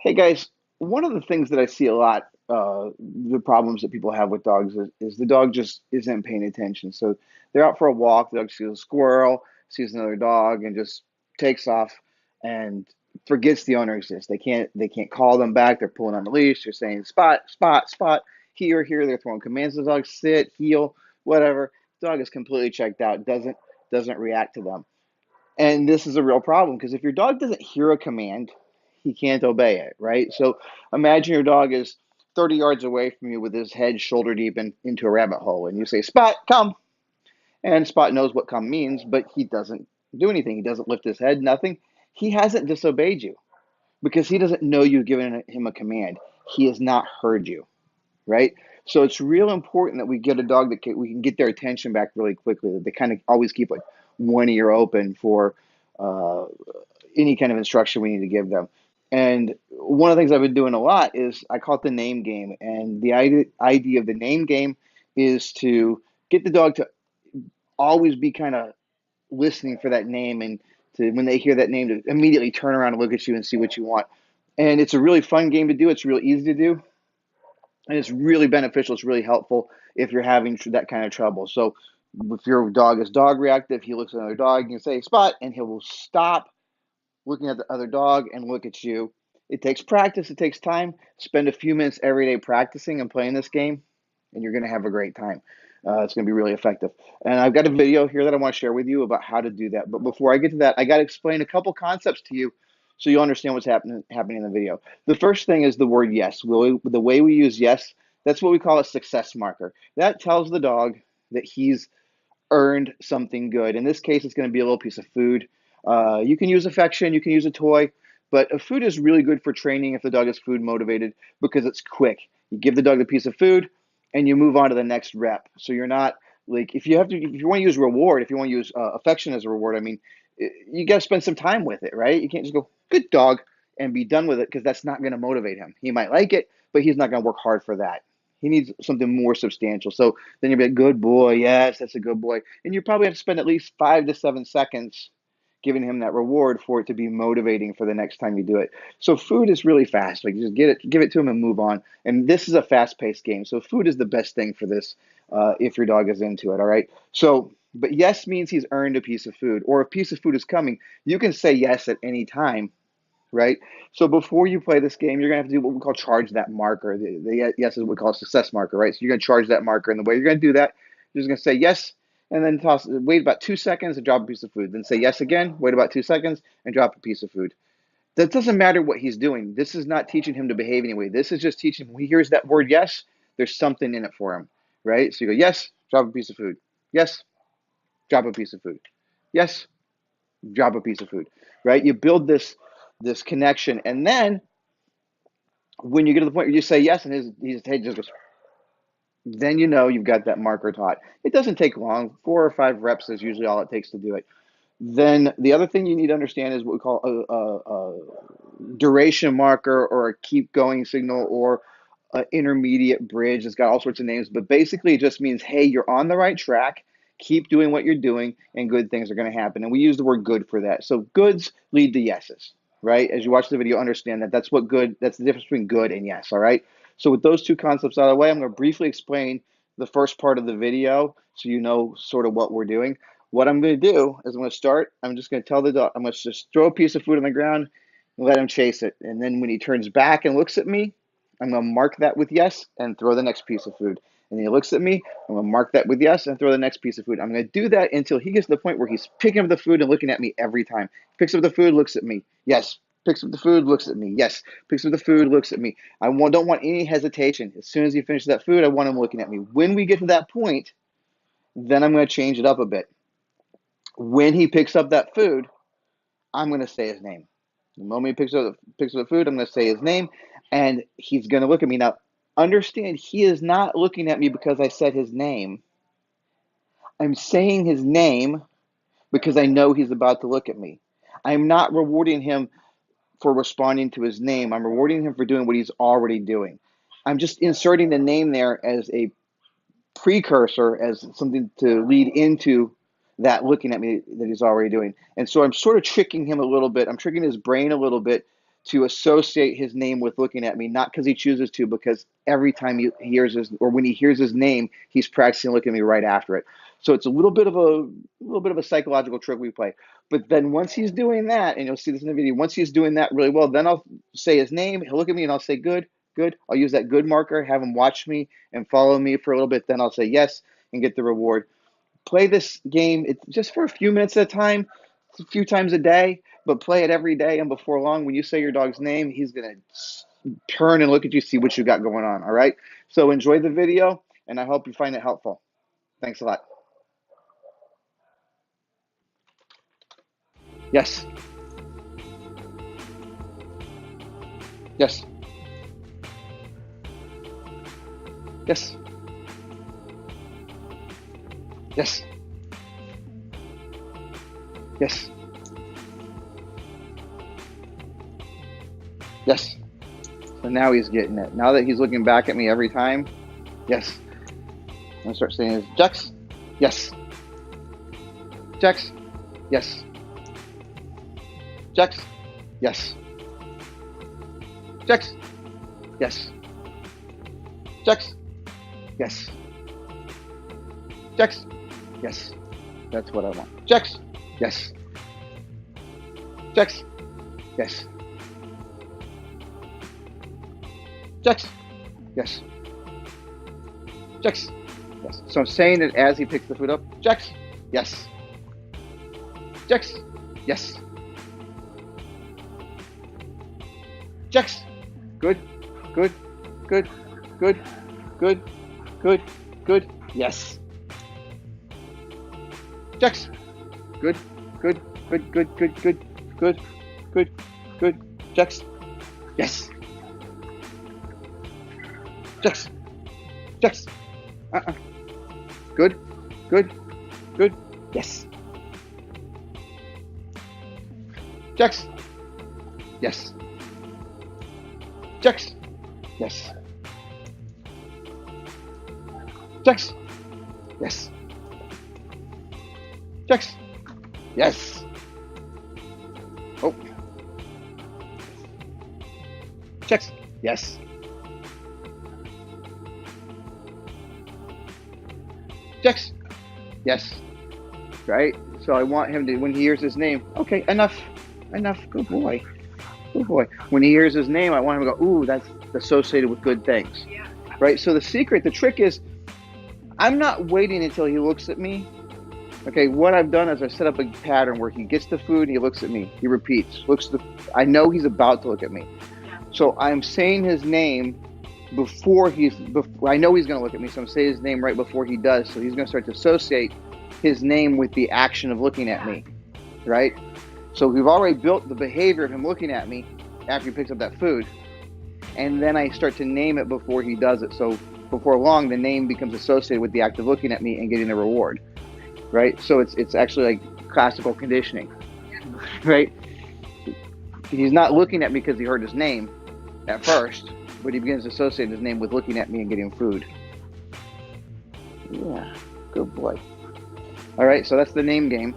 Hey guys, one of the things that I see a lot, the problems that people have with dogs is the dog just isn't paying attention. So they're out for a walk, the dog sees a squirrel, sees another dog, and just takes off and forgets the owner exists. They can't call them back. They're pulling on the leash. They're saying spot, spot, spot, here, here. They're throwing commands to the dog, sit, heel, whatever. Dog is completely checked out, doesn't react to them. And this is a real problem because if your dog doesn't hear a command, he can't obey it, right? So imagine your dog is 30 yards away from you with his head shoulder deep into a rabbit hole, and you say, Spot, come. And Spot knows what come means, but he doesn't do anything. He doesn't lift his head, nothing. He hasn't disobeyed you because he doesn't know you've given him a command. He has not heard you, right? So it's real important that we get a dog that we can get their attention back really quickly. That they kind of always keep like one ear open for uh, any kind of instruction we need to give them. And one of the things I've been doing a lot is I call it the name game. And the idea of the name game is to get the dog to always be kind of listening for that name and to when they hear that name to immediately turn around and look at you and see what you want. And it's a really fun game to do. It's really easy to do, and it's really beneficial. It's really helpful if you're having that kind of trouble. So if your dog is dog reactive, he looks at another dog, you can say spot, and he will stop looking at the other dog and look at you. It takes practice, it takes time. Spend a few minutes every day practicing and playing this game, and you're going to have a great time. It's going to be really effective. And I've got a video here that I want to share with you about how to do that. But before I get to that, I got to explain a couple concepts to you so you understand what's happening in the video. The first thing is the word yes. The way we use yes, that's what we call a success marker. That tells the dog that he's earned something good. In this case, it's going to be a little piece of food. You can use affection, you can use a toy, but a food is really good for training if the dog is food motivated because it's quick. You give the dog the piece of food and you move on to the next rep. So you're not like if you want to use reward, if you want to use affection as a reward, I mean, you got to spend some time with it, right? You can't just go good dog and be done with it because that's not going to motivate him. He might like it, but he's not going to work hard for that. He needs something more substantial. So then you'll be like, good boy, yes, that's a good boy. And you probably have to spend at least 5 to 7 seconds giving him that reward for it to be motivating for the next time you do it. So food is really fast. Like just give it to him and move on. And this is a fast-paced game. So food is the best thing for this if your dog is into it. All right. So, but yes means he's earned a piece of food, or if a piece of food is coming, you can say yes at any time, right? So before you play this game, you're gonna have to do what we call charge that marker. The yes is what we call a success marker, right? So you're gonna charge that marker, and the way you're gonna do that, you're just gonna say yes, and then wait about 2 seconds and drop a piece of food. Then say yes again, wait about 2 seconds, and drop a piece of food. That doesn't matter what he's doing. This is not teaching him to behave anyway. This is just teaching him when he hears that word yes, there's something in it for him, right? So you go yes, drop a piece of food. Yes, drop a piece of food. Yes, drop a piece of food, right? You build this connection, and then when you get to the point where you say yes and his head just goes, then you know you've got that marker taught. It doesn't take long. 4 or 5 reps is usually all it takes to do it. Then the other thing you need to understand is what we call a duration marker or a keep going signal or an intermediate bridge. It's got all sorts of names, but basically it just means, hey, you're on the right track. Keep doing what you're doing, and good things are going to happen. And we use the word good for that. So goods lead to yeses, right? As you watch the video, understand that that's the difference between good and yes, all right? So with those two concepts out of the way, I'm going to briefly explain the first part of the video so you know sort of what we're doing. What I'm going to do is I'm going to start. I'm just going to tell the dog, I'm going to just throw a piece of food on the ground and let him chase it. And then when he turns back and looks at me, I'm going to mark that with yes and throw the next piece of food. And he looks at me, I'm going to mark that with yes and throw the next piece of food. I'm going to do that until he gets to the point where he's picking up the food and looking at me every time. Picks up the food, looks at me. Yes. Picks up the food, looks at me. Yes. Picks up the food, looks at me. Don't want any hesitation. As soon as he finishes that food, I want him looking at me. When we get to that point, then I'm going to change it up a bit. When he picks up that food, I'm going to say his name. The moment he picks up the food, I'm going to say his name, and he's going to look at me. Now, understand, he is not looking at me because I said his name. I'm saying his name because I know he's about to look at me. I'm not rewarding him for responding to his name. I'm rewarding him for doing what he's already doing. I'm just inserting the name there as a precursor, as something to lead into that looking at me that he's already doing. And so I'm sort of tricking him a little bit. I'm tricking his brain a little bit to associate his name with looking at me, not because he chooses to, because every time he hears his, or when he hears his name, he's practicing looking at me right after it. So it's a little bit of a psychological trick we play. But then once he's doing that, and you'll see this in the video, once he's doing that really well, then I'll say his name, he'll look at me and I'll say good, good. I'll use that good marker, have him watch me and follow me for a little bit. Then I'll say yes and get the reward. Play this game, it's just for a few minutes at a time, a few times a day, but play it every day. And before long, when you say your dog's name, he's going to turn and look at you, see what you got going on. All right. So enjoy the video, and I hope you find it helpful. Thanks a lot. Yes. Yes. Yes. Yes. Yes. Yes. So now he's getting it. Now that he's looking back at me every time, yes. I'm going to start saying his Jex. Yes. Jex. Yes. Jex. Yes. Jex. Yes. Jex. Yes. Jex. Yes. That's what I want. Jex. Yes. Jex. Yes. Jex. Yes. Jex. Yes. So I'm saying it as he picks the food up. Jex. Yes. Jex. Yes. Jex. Good. Good. Good. Good. Good. Good. Good. Yes. Jex. Good. Good. Good. Good. Good. Good. Good. Good. Good. Jex. Yes. Jex. Jex. Good. Good. Good. Yes. Jex. Yes. Jex. Yes. Jex. Yes. Jex. Yes. Oh. Jex. Yes. Jex. Yes. Right? So I want him to, when he hears his name, okay, enough. Enough. Good boy. Good boy. When he hears his name, I want him to go, ooh, that's associated with good things. Right? So the secret, the trick is, I'm not waiting until he looks at me. Okay, what I've done is I set up a pattern where he gets the food, he looks at me, he repeats, I know he's about to look at me. So I'm saying his name before I know he's going to look at me, so I'm saying his name right before he does. So he's going to start to associate his name with the action of looking at me, right? So we've already built the behavior of him looking at me after he picks up that food, and then I start to name it before he does it. So before long, the name becomes associated with the act of looking at me and getting the reward, right? So it's actually like classical conditioning, right? He's not looking at me because he heard his name at first, but he begins to associate his name with looking at me and getting food. Yeah, good boy. All right, so that's the name game.